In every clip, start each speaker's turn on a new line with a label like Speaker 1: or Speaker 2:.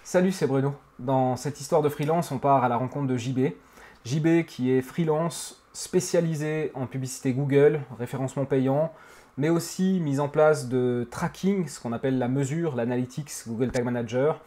Speaker 1: Salut, c'est Bruno. Dans cette histoire de freelance, on part à la rencontre de JB. JB qui est freelance spécialisé en publicité Google, référencement payant, mais aussi mise en place de tracking, ce qu'on appelle la mesure, l'analytics, Google Tag Manager.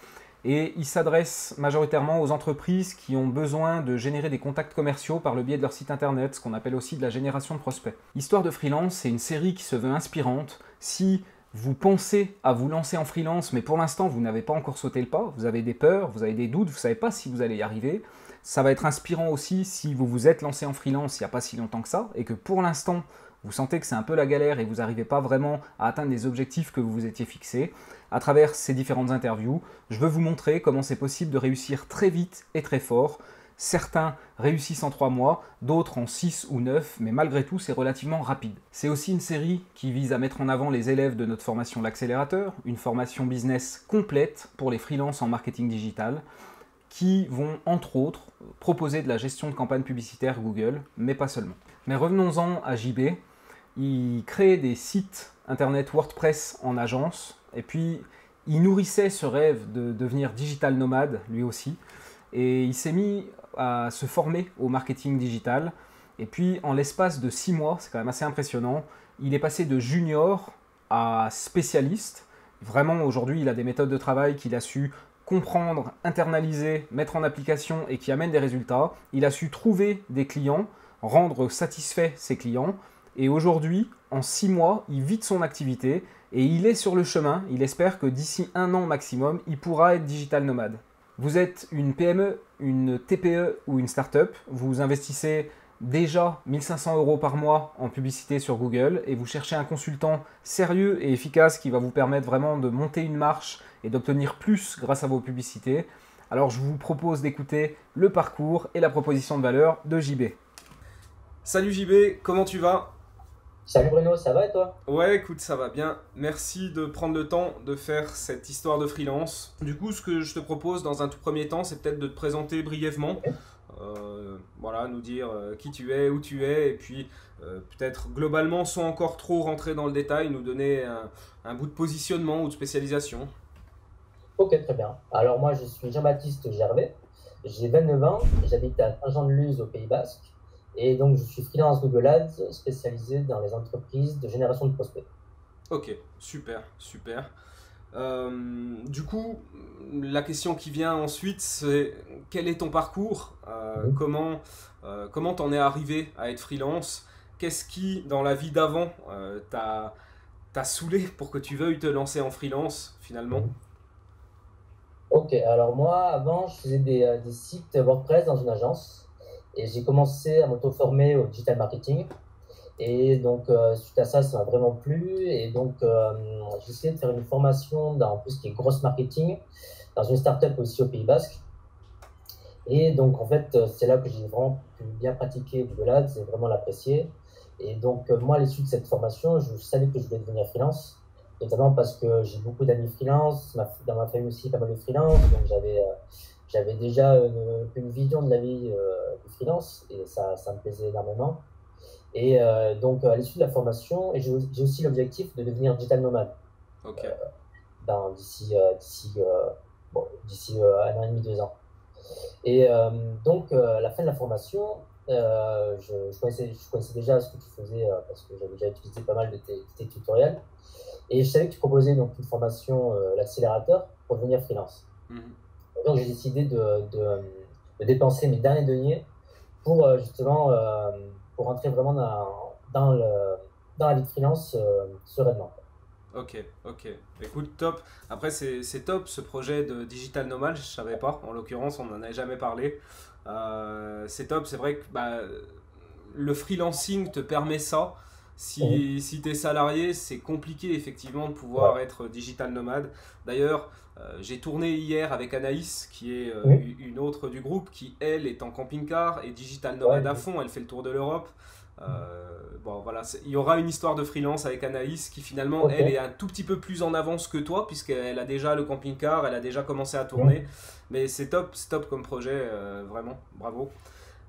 Speaker 1: Et il s'adresse majoritairement aux entreprises qui ont besoin de générer des contacts commerciaux par le biais de leur site internet, ce qu'on appelle aussi de la génération de prospects. Histoire de freelance, c'est une série qui se veut inspirante. Si vous pensez à vous lancer en freelance, mais pour l'instant vous n'avez pas encore sauté le pas, vous avez des peurs, vous avez des doutes, vous ne savez pas si vous allez y arriver, ça va être inspirant aussi si vous vous êtes lancé en freelance il n'y a pas si longtemps que ça, et que pour l'instant vous sentez que c'est un peu la galère et vous n'arrivez pas vraiment à atteindre les objectifs que vous vous étiez fixés. À travers ces différentes interviews, je veux vous montrer comment c'est possible de réussir très vite et très fort. Certains réussissent en 3 mois, d'autres en 6 ou 9, mais malgré tout, c'est relativement rapide. C'est aussi une série qui vise à mettre en avant les élèves de notre formation L'Accélérateur, une formation business complète pour les freelances en marketing digital, qui vont, entre autres, proposer de la gestion de campagnes publicitaires Google, mais pas seulement. Mais revenons-en à JB. Il crée des sites internet WordPress en agence, et puis il nourrissait ce rêve de devenir digital nomade, lui aussi, et il s'est mis à se former au marketing digital. Et puis, en l'espace de 6 mois, c'est quand même assez impressionnant, il est passé de junior à spécialiste. Vraiment, aujourd'hui, il a des méthodes de travail qu'il a su comprendre, internaliser, mettre en application et qui amènent des résultats. Il a su trouver des clients, rendre satisfaits ses clients. Et aujourd'hui, en 6 mois, il vit de son activité et il est sur le chemin. Il espère que d'ici 1 an maximum, il pourra être digital nomade. Vous êtes une PME, une TPE ou une start-up, vous investissez déjà 1 500 € par mois en publicité sur Google et vous cherchez un consultant sérieux et efficace qui va vous permettre vraiment de monter une marche et d'obtenir plus grâce à vos publicités. Alors je vous propose d'écouter le parcours et la proposition de valeur de JB. Salut JB, comment tu vas ?
Speaker 2: Salut Bruno, ça va et toi?
Speaker 1: Ouais, écoute, ça va bien. Merci de prendre le temps de faire cette histoire de freelance. Du coup, ce que je te propose dans un tout premier temps, c'est peut-être de te présenter brièvement. Voilà, nous dire qui tu es, où tu es, et puis peut-être globalement, sans encore trop rentrer dans le détail, nous donner un bout de positionnement ou de spécialisation.
Speaker 2: Ok, très bien. Alors moi, je suis Jean-Baptiste Gervais, j'ai 29 ans, j'habite à Saint-Jean-de-Luz au Pays Basque, et donc je suis freelance Google Ads spécialisé dans les entreprises de génération de prospects.
Speaker 1: Ok, super, super. Du coup, la question qui vient ensuite, c'est quel est ton parcours?
Speaker 2: Mhm.
Speaker 1: Comment t'en es arrivé à être freelance? Qu'est-ce qui, dans la vie d'avant, t'a saoulé pour que tu veuilles te lancer en freelance, finalement?
Speaker 2: Mhm. Ok, alors moi, avant, je faisais des sites WordPress dans une agence, et j'ai commencé à m'auto-former au digital marketing. Et donc, suite à ça, ça m'a vraiment plu. Et donc, j'ai essayé de faire une formation dans tout ce qui est gross marketing, dans une startup aussi au Pays Basque. Et donc, en fait, c'est là que j'ai vraiment pu bien pratiquer Google Ads et vraiment l'apprécier. Et donc, moi, à l'issue de cette formation, je savais que je voulais devenir freelance, notamment parce que j'ai beaucoup d'amis freelance, dans ma famille aussi, pas mal de freelance. Donc, j'avais déjà une vision de la vie du freelance et ça me plaisait énormément. Et donc, à l'issue de la formation, et j'ai aussi l'objectif de devenir digital nomade
Speaker 1: Ok,
Speaker 2: d'ici 1 an et demi, 2 ans. Et donc, à la fin de la formation, je connaissais déjà ce que tu faisais parce que j'avais déjà utilisé pas mal de tes tutoriels. Et je savais que tu proposais donc une formation, l'accélérateur, pour devenir freelance.
Speaker 1: mhm,
Speaker 2: Et donc, j'ai décidé de dépenser mes derniers deniers pour justement pour rentrer vraiment dans la vie de freelance sereinement.
Speaker 1: ok, ok. Écoute, top. Après, c'est top ce projet de Digital Nomad, je savais pas. En l'occurrence, on n'en avait jamais parlé. C'est top, c'est vrai que bah, le freelancing te permet ça.
Speaker 2: Mhm.
Speaker 1: Si tu es salarié, c'est compliqué effectivement de
Speaker 2: Ouais.
Speaker 1: pouvoir être digital nomade. D'ailleurs, j'ai tourné hier avec Anaïs, qui est
Speaker 2: Mhm.
Speaker 1: une autre du groupe, qui elle est en camping-car et digital
Speaker 2: Ouais,
Speaker 1: nomade à fond. Elle fait le tour de l'Europe. Bon, voilà, il y aura une histoire de freelance avec Anaïs qui finalement,
Speaker 2: ok.
Speaker 1: elle, est un tout petit peu plus en avance que toi, puisqu'elle a déjà le camping-car, elle a déjà commencé à tourner.
Speaker 2: Mhm.
Speaker 1: Mais c'est top comme projet, vraiment, bravo.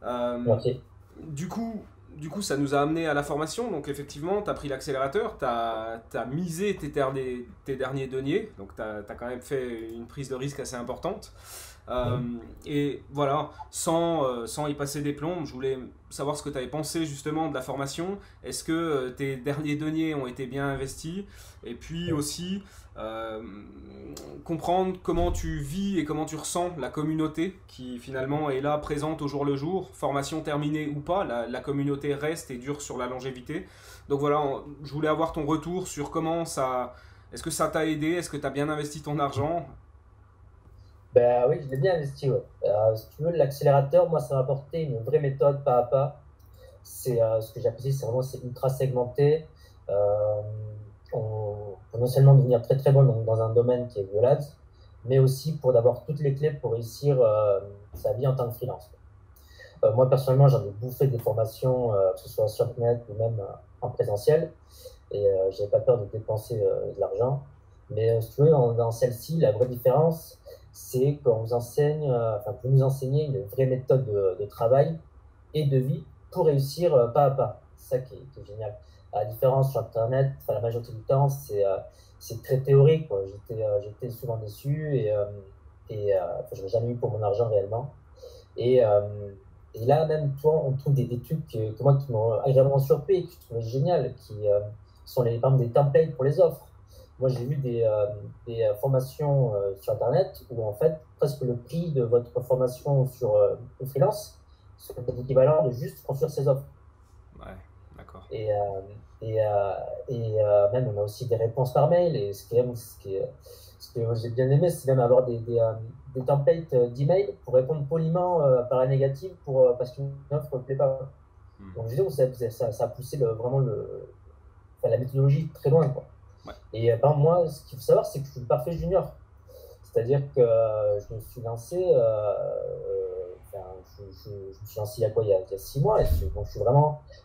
Speaker 1: Euh,
Speaker 2: Merci.
Speaker 1: du coup, du coup, ça nous a amené à la formation. Donc, effectivement, tu as pris l'accélérateur, tu as misé tes derniers deniers. Donc, tu as quand même fait une prise de risque assez importante. Et voilà, sans y passer des plombs, je voulais savoir ce que tu avais pensé justement de la formation. Est-ce que tes derniers deniers ont été bien investis? Et puis aussi, comprendre comment tu vis et comment tu ressens la communauté qui finalement est là, présente au jour le jour, formation terminée ou pas, la communauté reste et dure sur la longévité. Donc voilà, je voulais avoir ton retour sur comment ça... Est-ce que ça t'a aidé? Est-ce que tu as bien investi ton argent?
Speaker 2: Ben oui, je l'ai bien investi, ouais. Si tu veux, l'accélérateur, moi, ça m'a apporté une vraie méthode pas à pas. C'est ce que j'apprécie, c'est vraiment c'est ultra segmenté. Euh, on peut non seulement devenir très très bon dans un domaine qui est Google Ads, mais aussi pour d'avoir toutes les clés pour réussir sa vie en tant que freelance. Moi, personnellement, j'en ai bouffé des formations, que ce soit sur Internet ou même en présentiel, et j'avais pas peur de dépenser de l'argent. Mais si tu veux, dans celle-ci, la vraie différence, c'est qu'on vous enseigne, enfin, vous nous enseignez une vraie méthode de travail et de vie pour réussir pas à pas. C'est ça qui est génial. À la différence sur Internet, enfin, la majorité du temps, c'est très théorique, quoi. J'étais souvent déçu enfin, je n'ai jamais eu pour mon argent réellement. Et, euh, et là, même, toi, on trouve des trucs que moi qui m'ont agréablement surpris et que je trouvais génial, qui sont par exemple des templates pour les offres. Moi, j'ai vu des formations sur Internet où, en fait, presque le prix de votre formation sur le freelance serait l'équivalent de juste construire ses offres.
Speaker 1: Ouais, d'accord.
Speaker 2: Et, et, euh, même, on a aussi des réponses par mail. Et ce que j'ai bien aimé, c'est même avoir des templates d'email pour répondre poliment par la négative parce qu'une offre ne plaît pas.
Speaker 1: Hmm.
Speaker 2: Donc, je veux dire, ça a poussé enfin, la méthodologie très loin, quoi.
Speaker 1: Ouais.
Speaker 2: Et par exemple, moi, ce qu'il faut savoir, c'est que je suis le parfait junior. C'est-à-dire que je me suis lancé, enfin, je me suis lancé il y a quoi, il y a 6 mois. Donc,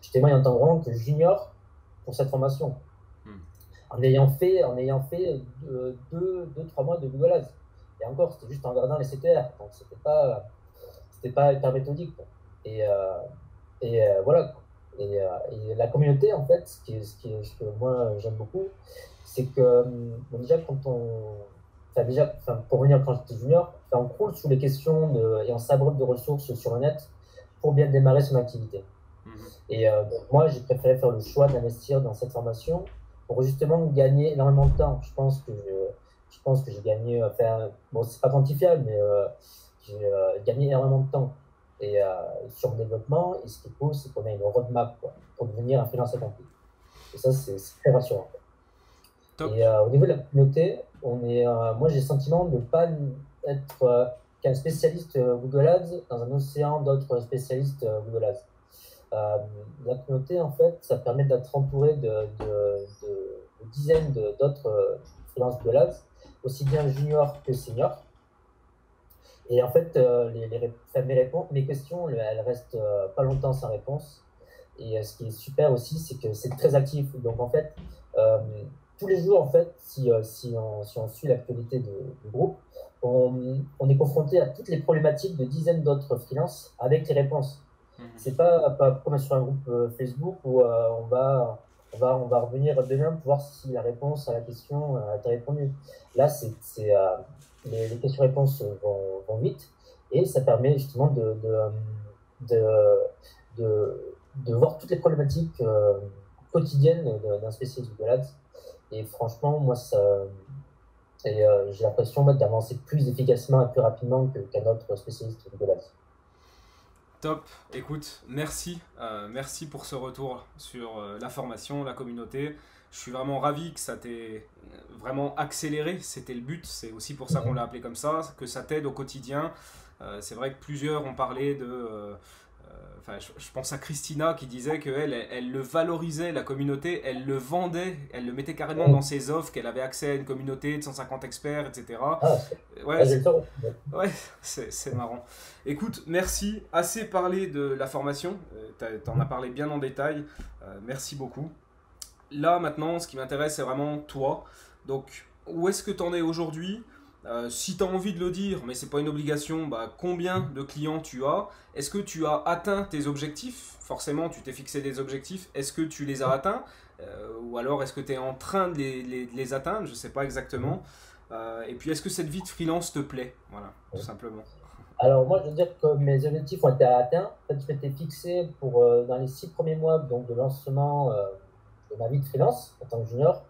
Speaker 2: je témoigne en tant vraiment que junior pour cette formation.
Speaker 1: Hmm.
Speaker 2: En ayant fait 2, 3 mois de Google Ads. Et encore, c'était juste en regardant les CTR. Donc, c'était pas hyper méthodique, quoi. Et, voilà, quoi. Et la communauté, en fait, ce que moi j'aime beaucoup, c'est que bon, déjà, enfin, pour venir quand j'étais junior, enfin, on croule sous les questions et on s'abreuve de ressources sur le net pour bien démarrer son activité.
Speaker 1: Hmm.
Speaker 2: Et donc moi, j'ai préféré faire le choix d'investir dans cette formation pour justement gagner énormément de temps. Je pense que j'ai gagné, enfin, bon, c'est pas quantifiable, mais j'ai gagné énormément de temps sur le développement. Et ce qui est cool, c'est qu'on a une roadmap, quoi, pour devenir un freelance accompli. Et ça, c'est très rassurant.
Speaker 1: Top.
Speaker 2: Et au niveau de la communauté, moi j'ai le sentiment de ne pas être qu'un spécialiste Google Ads dans un océan d'autres spécialistes Google Ads. La communauté, en fait, ça permet d'être entouré de dizaines d'autres freelance Google Ads, aussi bien juniors que seniors. Et en fait, mes questions, elles restent pas longtemps sans réponse. Et ce qui est super aussi, c'est que c'est très actif. Donc en fait, euh, tous les jours, en fait, si on suit l'actualité du groupe, on est confronté à toutes les problématiques de dizaines d'autres freelances avec les réponses. C'est pas comme sur un groupe Facebook où on va revenir demain pour voir si la réponse à la question a été répondue. Là, les questions-réponses vont vite et ça permet justement de, de voir toutes les problématiques quotidiennes d'un spécialiste Google Ads. Et franchement, moi, j'ai l'impression d'avancer plus efficacement et plus rapidement qu'un autre spécialiste Google Ads.
Speaker 1: Top, écoute, merci, merci pour ce retour sur la formation, la communauté. Je suis vraiment ravi que ça t'ait vraiment accéléré, c'était le but, c'est aussi pour ça qu'on l'a appelé comme ça, que ça t'aide au quotidien. C'est vrai que plusieurs ont parlé enfin, je pense à Christina qui disait qu'elle le valorisait, la communauté, elle le vendait, elle le mettait carrément dans ses offres, qu'elle avait accès à une communauté de 150 experts, etc.
Speaker 2: Ah,
Speaker 1: Ouais,
Speaker 2: j'ai le temps.
Speaker 1: ouais, c'est marrant. Écoute, merci. Assez parlé de la formation. T'en as parlé bien en détail. Merci beaucoup. Là, maintenant, ce qui m'intéresse, c'est vraiment toi. Donc, où est-ce que t'en es aujourd'hui? Si tu as envie de le dire, mais c'est pas une obligation, bah, combien de clients tu as? Est-ce que tu as atteint tes objectifs? Forcément, tu t'es fixé des objectifs. Est-ce que tu les as atteints? Ou alors est-ce que tu es en train de les atteindre? Je sais pas exactement. Et puis, est-ce que cette vie de freelance te plaît? Voilà, tout simplement.
Speaker 2: Alors moi, je veux dire que mes objectifs ont été atteints. En fait, je m'étais fixé pour, dans les 6 premiers mois donc, de lancement de ma vie de freelance en tant que junior,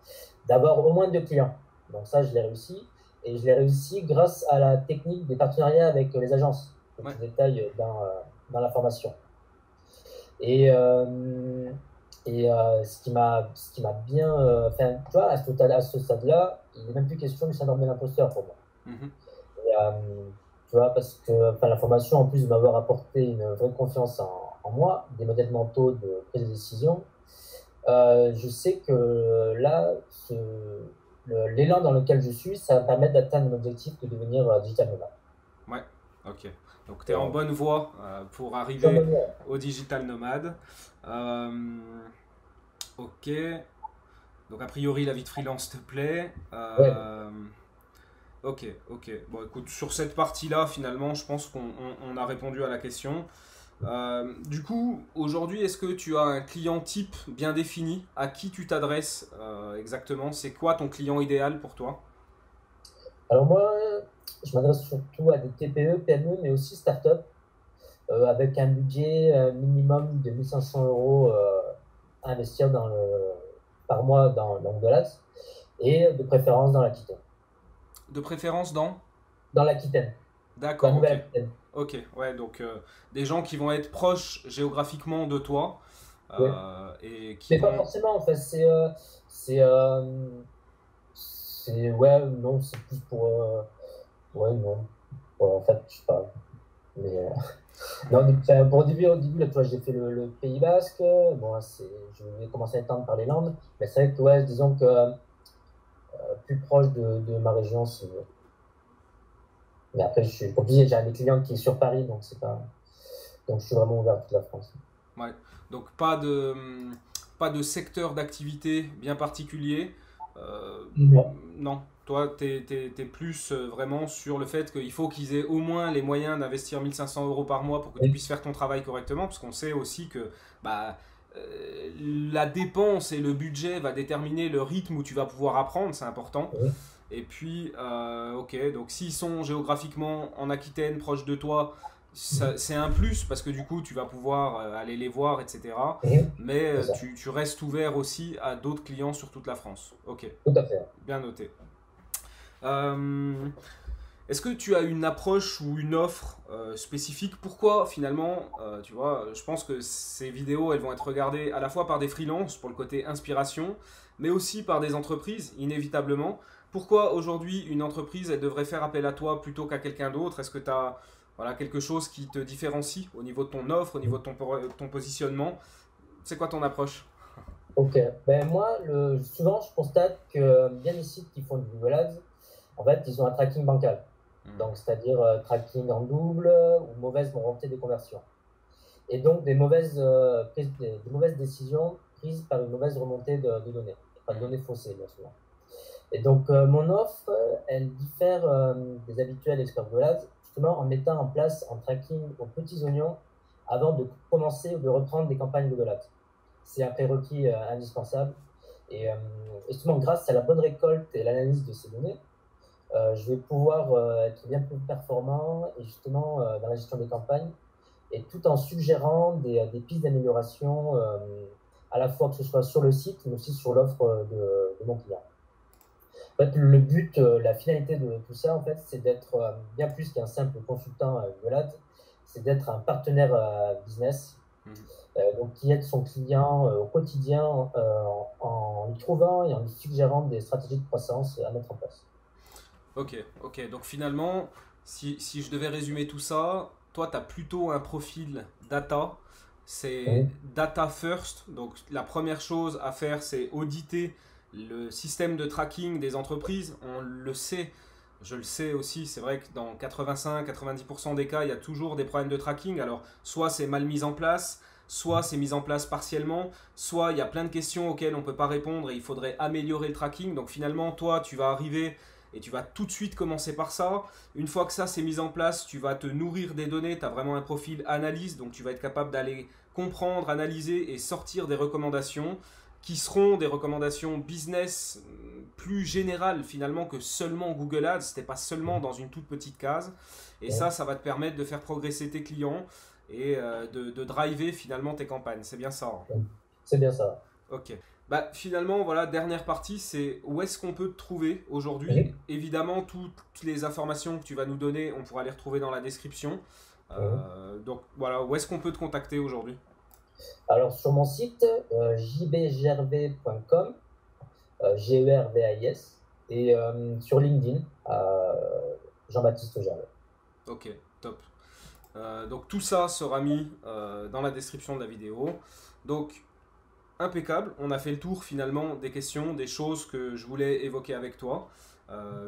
Speaker 2: d'avoir au moins 2 clients. Donc ça, je l'ai réussi. Et je l'ai réussi grâce à la technique des partenariats avec les agences, que
Speaker 1: Ouais.
Speaker 2: tu détailles dans la formation. Et, euh, ce qui m'a bien... Enfin, tu vois, à ce stade-là, il n'est même plus question du syndrome de l'imposteur pour moi.
Speaker 1: Mhm.
Speaker 2: Et, tu vois, parce que enfin, la formation, en plus de m'avoir apporté une vraie confiance en moi, des modèles mentaux de prise de décision, je sais que là, l'élan dans lequel je suis, ça va me permettre d'atteindre mon objectif de devenir digital nomade.
Speaker 1: Ouais, ok. Donc tu es en
Speaker 2: Euh,
Speaker 1: bonne voie pour
Speaker 2: je suis en
Speaker 1: arriver
Speaker 2: bonne voie.
Speaker 1: au digital nomade. Euh, ok. Donc a priori la vie de freelance te plaît.
Speaker 2: Ouais.
Speaker 1: Ok, ok. Bon écoute, sur cette partie-là, finalement, je pense qu'on on a répondu à la question. Du coup, aujourd'hui, est-ce que tu as un client type bien défini? À qui tu t'adresses exactement? C'est quoi ton client idéal pour toi?
Speaker 2: Alors moi, je m'adresse surtout à des TPE, PME, mais aussi start-up, avec un budget minimum de 1 500 € à investir par mois dans Google Ads, et de préférence dans l'Aquitaine.
Speaker 1: De préférence dans?
Speaker 2: Dans l'Aquitaine, dans la
Speaker 1: D'accord, ok.
Speaker 2: Nouvelle-Aquitaine.
Speaker 1: Ok, ouais, donc des gens qui vont être proches géographiquement de toi
Speaker 2: Ouais.
Speaker 1: et qui
Speaker 2: Mais pas
Speaker 1: vont...
Speaker 2: forcément, en fait, c'est, ouais, non, c'est plus pour, ouais, non. Ouais, en fait, je sais pas. Mais, non, enfin, pour au début, là, tu vois, j'ai fait le Pays Basque. Bon, là, je vais commencer à étendre par les Landes. Mais c'est vrai que, ouais, disons que plus proche de ma région, c'est. Mais après, comme je dis, j'ai un des clients qui est sur Paris, donc c'est pas. Donc, je suis vraiment ouvert à toute la France.
Speaker 1: Ouais. Donc pas de secteur d'activité bien particulier. Euh,
Speaker 2: Non.
Speaker 1: non, toi, t'es plus vraiment sur le fait qu'il faut qu'ils aient au moins les moyens d'investir 1 500 € par mois pour que tu
Speaker 2: Oui.
Speaker 1: puisses faire ton travail correctement, parce qu'on sait aussi que bah, la dépense et le budget va déterminer le rythme où tu vas pouvoir apprendre, c'est important.
Speaker 2: Oui.
Speaker 1: Et puis, ok, donc s'ils sont géographiquement en Aquitaine, proche de toi, c'est un plus parce que du coup, tu vas pouvoir aller les voir, etc.
Speaker 2: Mhm.
Speaker 1: Mais
Speaker 2: C'est ça.
Speaker 1: tu restes ouvert aussi à d'autres clients sur toute la France. Ok,
Speaker 2: Tout à fait.
Speaker 1: bien noté. Euh, Est-ce que tu as une approche ou une offre spécifique? Pourquoi finalement, tu vois, je pense que ces vidéos, elles vont être regardées à la fois par des freelances pour le côté inspiration, mais aussi par des entreprises, inévitablement. Pourquoi aujourd'hui une entreprise, elle devrait faire appel à toi plutôt qu'à quelqu'un d'autre? Est-ce que tu as voilà, quelque chose qui te différencie au niveau de ton offre, au niveau de ton positionnement? C'est quoi ton approche?
Speaker 2: Ok. Ben moi, souvent, je constate que bien les sites qui font du Google Ads, en fait, ils ont un tracking bancal.
Speaker 1: Hmm.
Speaker 2: Donc, c'est-à-dire tracking en double ou mauvaise volonté des conversions. Et donc, des mauvaises décisions prises par une mauvaise remontée de données. Pas de
Speaker 1: Mhm.
Speaker 2: données faussées, bien souvent. Et donc, mon offre, elle diffère des habituels experts Google Ads, justement en mettant en place un tracking aux petits oignons avant de commencer ou de reprendre des campagnes Google Ads. C'est un prérequis indispensable. Et justement, grâce à la bonne récolte et l'analyse de ces données, je vais pouvoir être bien plus performant et justement dans la gestion des campagnes, et tout en suggérant des pistes d'amélioration, à la fois que ce soit sur le site, mais aussi sur l'offre de mon client. En fait, le but, la finalité de tout ça, en fait, c'est d'être bien plus qu'un simple consultant Google Ads, c'est d'être un partenaire business,
Speaker 1: Mhm.
Speaker 2: donc qui aide son client au quotidien en lui trouvant et en lui suggérant des stratégies de croissance à mettre en place.
Speaker 1: Ok, ok. Donc finalement, si je devais résumer tout ça, toi, tu as plutôt un profil data. C'est
Speaker 2: Oui,
Speaker 1: data first. Donc la première chose à faire, c'est auditer le système de tracking des entreprises. On le sait, je le sais aussi. C'est vrai que dans 85-90% des cas, il y a toujours des problèmes de tracking. Alors, soit c'est mal mis en place, soit c'est mis en place partiellement, soit il y a plein de questions auxquelles on ne peut pas répondre et il faudrait améliorer le tracking. Donc finalement, toi, tu vas arriver et tu vas tout de suite commencer par ça. Une fois que ça c'est mis en place, tu vas te nourrir des données, tu as vraiment un profil analyse, donc tu vas être capable d'aller comprendre, analyser et sortir des recommandations qui seront des recommandations business plus générales finalement que seulement Google Ads, c'était pas seulement dans une toute petite case. Et
Speaker 2: Ouais.
Speaker 1: ça va te permettre de faire progresser tes clients et de driver finalement tes campagnes. C'est bien ça, hein.
Speaker 2: C'est bien ça.
Speaker 1: Ok. Bah, finalement, voilà, dernière partie, c'est où est-ce qu'on peut te trouver aujourd'hui.
Speaker 2: Mhm.
Speaker 1: Évidemment, toutes les informations que tu vas nous donner, on pourra les retrouver dans la description.
Speaker 2: Mhm.
Speaker 1: Donc voilà, où est-ce qu'on peut te contacter aujourd'hui?
Speaker 2: Alors, sur mon site, jbgervais.com, Gervais, et sur LinkedIn, Jean-Baptiste Gervais.
Speaker 1: Ok, top. Donc tout ça sera mis dans la description de la vidéo. Donc impeccable, on a fait le tour finalement des questions, des choses que je voulais évoquer avec toi.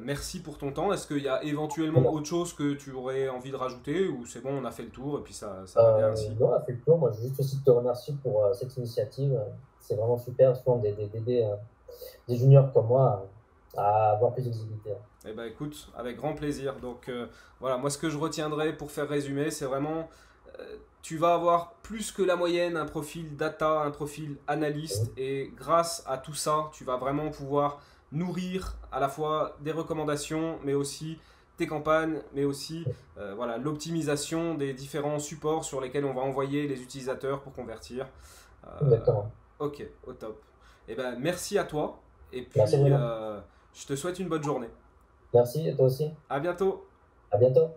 Speaker 1: Merci pour ton temps. Est-ce qu'il y a éventuellement autre chose que tu aurais envie de rajouter ou c'est bon, on a fait le tour et puis ça va bien ainsi?
Speaker 2: Non, on a fait le tour. Moi, je veux juste aussi te remercier pour cette initiative. C'est vraiment super, souvent d'aider des juniors comme moi à avoir plus de visibilité.
Speaker 1: Eh ben écoute, avec grand plaisir. Donc voilà, moi ce que je retiendrai pour faire résumer, c'est vraiment tu vas avoir plus que la moyenne un profil data, un profil analyste
Speaker 2: Mhm.
Speaker 1: et grâce à tout ça, tu vas vraiment pouvoir nourrir à la fois des recommandations, mais aussi tes campagnes, mais aussi voilà, l'optimisation des différents supports sur lesquels on va envoyer les utilisateurs pour convertir.
Speaker 2: Exactement.
Speaker 1: Ok, au top. Eh ben merci à toi et
Speaker 2: Merci
Speaker 1: puis
Speaker 2: Bruno.
Speaker 1: je te souhaite une bonne journée.
Speaker 2: Merci, et toi aussi.
Speaker 1: À bientôt.
Speaker 2: À bientôt.